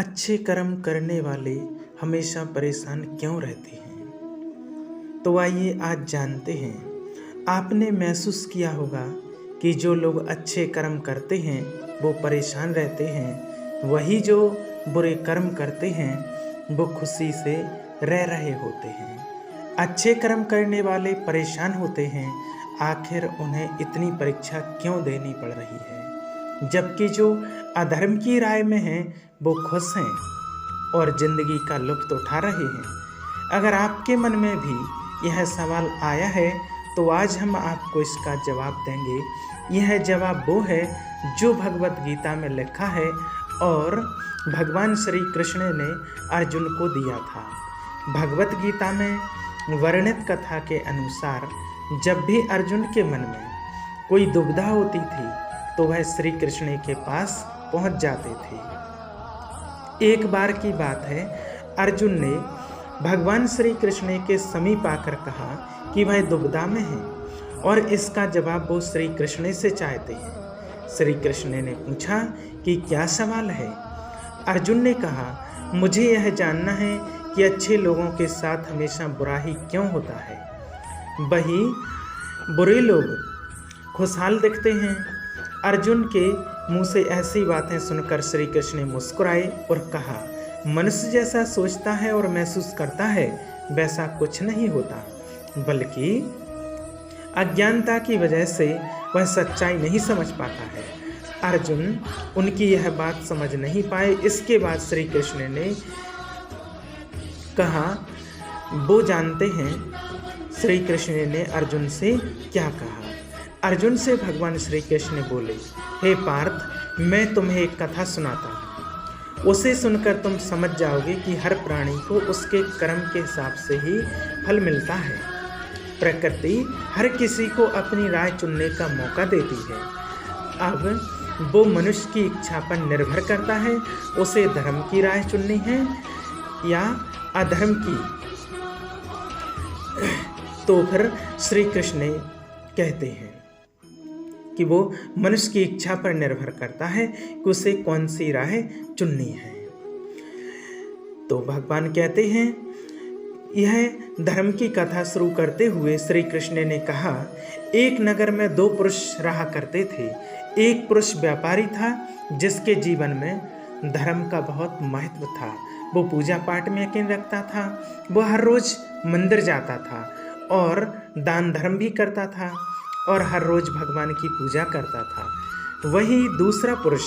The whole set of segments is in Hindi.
अच्छे कर्म करने वाले हमेशा परेशान क्यों रहते हैं? तो आइए आज जानते हैं। आपने महसूस किया होगा कि जो लोग अच्छे कर्म करते हैं वो परेशान रहते हैं, वही जो बुरे कर्म करते हैं वो खुशी से रह रहे होते हैं। अच्छे कर्म करने वाले परेशान होते हैं, आखिर उन्हें इतनी परीक्षा क्यों देनी पड़ रही है? जबकि जो अधर्म की राय में हैं वो खुश हैं और जिंदगी का लुत्फ उठा रहे हैं। अगर आपके मन में भी यह सवाल आया है तो आज हम आपको इसका जवाब देंगे। यह जवाब वो है जो भगवत गीता में लिखा है और भगवान श्री कृष्ण ने अर्जुन को दिया था। भगवत गीता में वर्णित कथा के अनुसार जब भी अर्जुन के मन में कोई दुविधा होती थी तो वह श्री कृष्ण के पास पहुंच जाते थे। एक बार की बात है, अर्जुन ने भगवान श्री कृष्ण के समीप आकर कहा कि वह दुविधा में है और इसका जवाब वो श्री कृष्ण से चाहते हैं। श्री कृष्ण ने पूछा कि क्या सवाल है? अर्जुन ने कहा, मुझे यह जानना है कि अच्छे लोगों के साथ हमेशा बुरा ही क्यों होता है, वही बुरे लोग खुशहाल दिखते हैं। अर्जुन के मुंह से ऐसी बातें सुनकर श्री कृष्ण ने मुस्कुराए और कहा, मनुष्य जैसा सोचता है और महसूस करता है वैसा कुछ नहीं होता, बल्कि अज्ञानता की वजह से वह सच्चाई नहीं समझ पाता है। अर्जुन उनकी यह बात समझ नहीं पाए। इसके बाद श्री कृष्ण ने कहा, वो जानते हैं श्री कृष्ण ने अर्जुन से क्या कहा। अर्जुन से भगवान श्री कृष्ण बोले, हे पार्थ, मैं तुम्हें एक कथा सुनाता हूँ। उसे सुनकर तुम समझ जाओगे कि हर प्राणी को उसके कर्म के हिसाब से ही फल मिलता है। प्रकृति हर किसी को अपनी राह चुनने का मौका देती है। अब वो मनुष्य की इच्छा पर निर्भर करता है, उसे धर्म की राह चुननी है या अधर्म की। तो फिर श्री कृष्ण कहते हैं कि वो मनुष्य की इच्छा पर निर्भर करता है कि उसे कौन सी राह चुननी है। तो भगवान कहते हैं, यह धर्म की कथा शुरू करते हुए श्री कृष्ण ने कहा, एक नगर में दो पुरुष रहा करते थे। एक पुरुष व्यापारी था जिसके जीवन में धर्म का बहुत महत्व था। वो पूजा पाठ में यकीन रखता था। वो हर रोज मंदिर जाता था और दान धर्म भी करता था और हर रोज भगवान की पूजा करता था। वही दूसरा पुरुष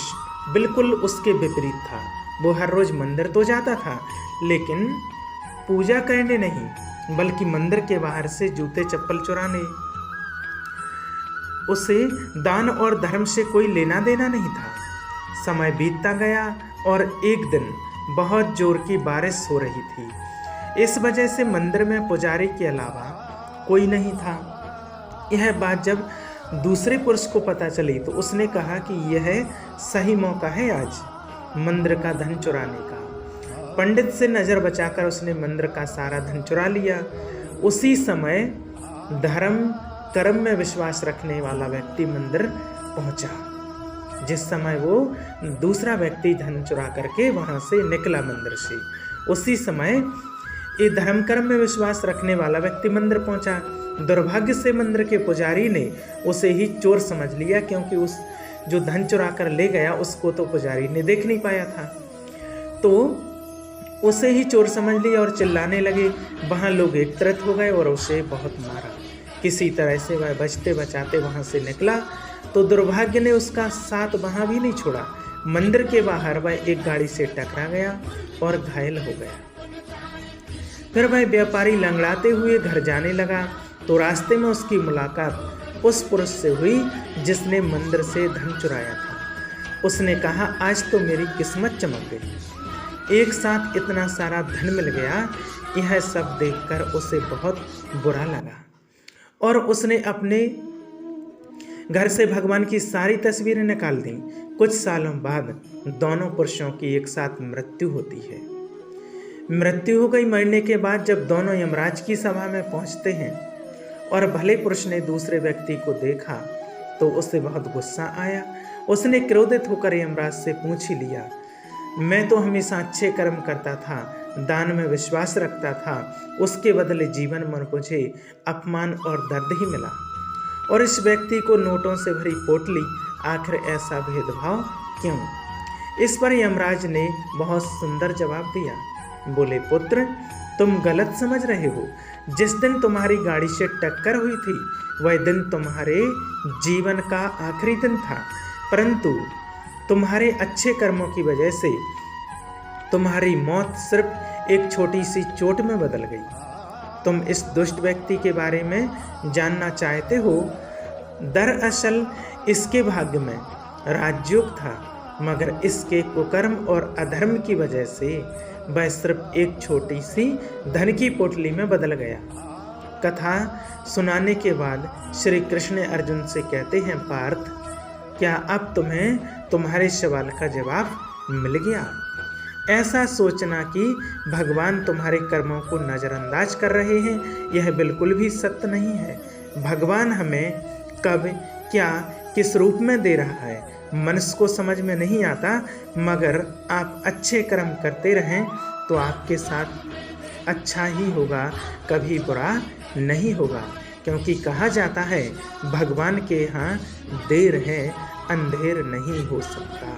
बिल्कुल उसके विपरीत था। वो हर रोज मंदिर तो जाता था लेकिन पूजा करने नहीं, बल्कि मंदिर के बाहर से जूते चप्पल चुराने। उसे दान और धर्म से कोई लेना देना नहीं था। समय बीतता गया और एक दिन बहुत जोर की बारिश हो रही थी। इस वजह से मंदिर में पुजारी के अलावा कोई नहीं था। यह बात जब दूसरे पुरुष को पता चली तो उसने कहा कि यह सही मौका है आज मंदिर का धन चुराने का। पंडित से नज़र बचाकर उसने मंदिर का सारा धन चुरा लिया। उसी समय धर्म कर्म में विश्वास रखने वाला व्यक्ति मंदिर पहुंचा। जिस समय वो दूसरा व्यक्ति धन चुरा करके वहां से निकला मंदिर से, उसी समय ये धर्म कर्म में विश्वास रखने वाला व्यक्ति मंदिर पहुंचा। दुर्भाग्य से मंदिर के पुजारी ने उसे ही चोर समझ लिया, क्योंकि उस जो धन चुरा कर ले गया उसको तो पुजारी ने देख नहीं पाया था। तो उसे ही चोर समझ लिया और चिल्लाने लगे। वहाँ लोग एकत्रित हो गए और उसे बहुत मारा। किसी तरह से वह बचते बचाते वहाँ से निकला तो दुर्भाग्य ने उसका साथ वहाँ भी नहीं छोड़ा। मंदिर के बाहर वह एक गाड़ी से टकरा गया और घायल हो गया। फिर वह व्यापारी लंगड़ाते हुए घर जाने लगा तो रास्ते में उसकी मुलाकात उस पुरुष से हुई जिसने मंदिर से धन चुराया था। उसने कहा, आज तो मेरी किस्मत चमक गई, एक साथ इतना सारा धन मिल गया। यह सब देखकर उसे बहुत बुरा लगा और उसने अपने घर से भगवान की सारी तस्वीरें निकाल दी। कुछ सालों बाद दोनों पुरुषों की एक साथ मृत्यु होती है। मृत्यु हो गई। मरने के बाद जब दोनों यमराज की सभा में पहुंचते हैं और भले पुरुष ने दूसरे व्यक्ति को देखा तो उसे बहुत गुस्सा आया। उसने क्रोधित होकर यमराज से पूछ ही लिया, मैं तो हमेशा अच्छे कर्म करता था, दान में विश्वास रखता था, उसके बदले जीवन में मुझे अपमान और दर्द ही मिला। और इस व्यक्ति को नोटों से भरी पोटली, आखिर ऐसा भेदभाव क्यों? इस पर यमराज ने बहुत सुंदर जवाब दिया। बोले, पुत्र, तुम गलत समझ रहे हो। जिस दिन तुम्हारी गाड़ी से टक्कर हुई थी वह दिन तुम्हारे जीवन का आखिरी दिन था, परंतु तुम्हारे अच्छे कर्मों की वजह से तुम्हारी मौत सिर्फ एक छोटी सी चोट में बदल गई। तुम इस दुष्ट व्यक्ति के बारे में जानना चाहते हो? दरअसल इसके भाग्य में राजयोग था, मगर इसके कुकर्म और अधर्म की वजह से वह सिर्फ एक छोटी सी धन की पोटली में बदल गया। कथा सुनाने के बाद श्री कृष्ण अर्जुन से कहते हैं, पार्थ, क्या अब तुम्हें तुम्हारे सवाल का जवाब मिल गया? ऐसा सोचना कि भगवान तुम्हारे कर्मों को नज़रअंदाज कर रहे हैं, यह बिल्कुल भी सत्य नहीं है। भगवान हमें कब, क्या, किस रूप में दे रहा है मनुष्य को समझ में नहीं आता, मगर आप अच्छे कर्म करते रहें तो आपके साथ अच्छा ही होगा, कभी बुरा नहीं होगा। क्योंकि कहा जाता है, भगवान के यहाँ देर है, अंधेर नहीं हो सकता।